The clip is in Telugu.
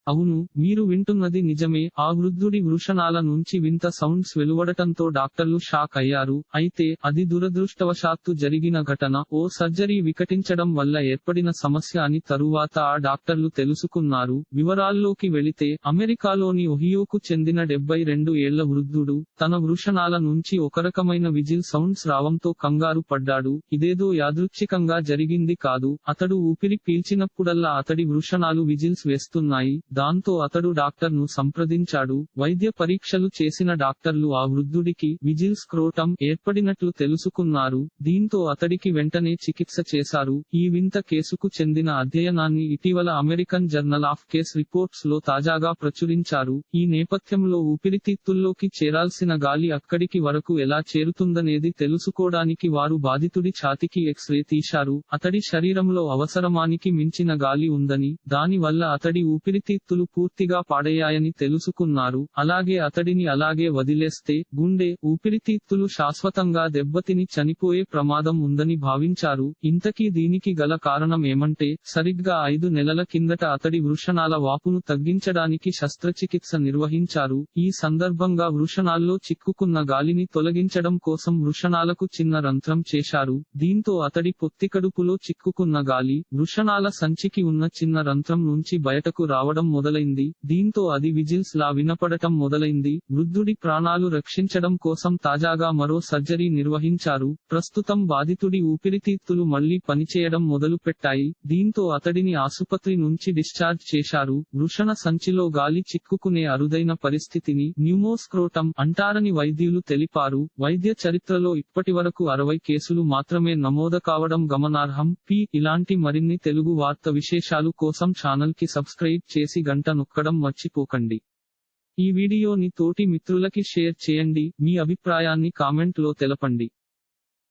అవును, మీరు వింటున్నది నిజమే. ఆ వృద్ధుడి వృషణాల నుంచి వింత సౌండ్స్ వెలువడటంతో డాక్టర్లు షాక్ అయ్యారు. అయితే, అది దురదృష్టవశాత్తు జరిగిన ఘటన. ఓ సర్జరీ వికటించడం వల్ల ఏర్పడిన సమస్య అని తరువాత ఆ డాక్టర్లు తెలుసుకున్నారు. వివరాల్లోకి వెళితే, అమెరికాలోని ఒహియోకు చెందిన 72 ఏళ్ల వృద్ధుడు, తన వృషణాల నుంచి ఒకరకమైన విజిల్ సౌండ్స్ రావంతో కంగారు పడ్డాడు. ఇదేదో యాదృచ్ఛికంగా జరిగింది కాదు. అతడు ఊపిరి పీల్చినప్పుడల్లా అతడి వృషణాలు విజిల్స్ వేస్తున్నాయి. దాంతో అతడు డాక్టర్ ను సంప్రదించాడు. వైద్య పరీక్షలు చేసిన డాక్టర్లు ఆ వృద్ధుడికి విజిల్ స్క్రోటం ఏర్పడినట్లు తెలుసుకున్నారు. దీంతో అతడికి వెంటనే చికిత్స చేశారు. ఈ వింత కేసుకు చెందిన అధ్యయనాన్ని ఇటీవల American journal of case reports లో తాజాగా ప్రచురించారు. ఈ నేపథ్యంలో ఊపిరితిత్తుల్లోకి చేరాల్సిన గాలి అక్కడికి వరకు ఎలా చేరుతుందనేది తెలుసుకోవడానికి వారు బాధితుడి ఛాతీకి ఎక్స్-రే తీశారు. అతడి శరీరంలో అవసరమానికి మించిన గాలి ఉందని, దాని వల్ల అతడి ఊపిరితిత్తులు పూర్తిగా పాడయ్యాయని తెలుసుకున్నారు. అలాగే అతడిని అలాగే వదిలేస్తే, గుండె, ఊపిరితిత్తులు శాశ్వతంగా దెబ్బతిని చనిపోయే ప్రమాదం ఉందని భావించారు. ఇంతకీ దీనికి గల కారణం ఏమంటే, సరిగ్గా 5 నెలల కిందట అతడి వృషణాల వాపును తగ్గించడానికి శస్త్రచికిత్స నిర్వహించారు. ఈ సందర్భంగా వృషణాల్లో చిక్కుకున్న గాలిని తొలగించడం కోసం వృషణాలకు చిన్న రంధ్రం చేశారు. దీంతో అతడి పొత్తికడుపులో చిక్కుకున్న గాలి, వృషణాల సంచికి ఉన్న చిన్న రంధ్రం నుంచి బయటకు రావడం మొదలైంది. దీంతో అది విజిల్స్ లా వినపడటం మొదలైంది. వృద్ధుడి ప్రాణాలు రక్షించడం కోసం తాజాగా మరో సర్జరీ నిర్వహించారు. ప్రస్తుతం బాధితుడి ఊపిరితిత్తులు మళ్లీ పనిచేయడం మొదలుపెట్టాయి. దీంతో అతడిని ఆసుపత్రి నుంచి డిశ్చార్జ్ చేశారు. వృషణ సంచిలో గాలి చిక్కుకునే అరుదైన పరిస్థితిని న్యూమోస్క్రోటం అంటారని వైద్యులు తెలిపారు. వైద్య చరిత్రలో ఇప్పటివరకు 60 కేసులు మాత్రమే నమోదు కావడం గమనార్హం. ఇలాంటి మరిన్ని తెలుగు వార్త విశేషాలు కోసం ఛానల్ కి సబ్స్క్రైబ్ చేసి గంట నొక్కడం మర్చిపోకండి. ఈ వీడియోని తోటి మిత్రులకి షేర్ చేయండి. మీ అభిప్రాయాన్ని కామెంట్ లో తెలపండి.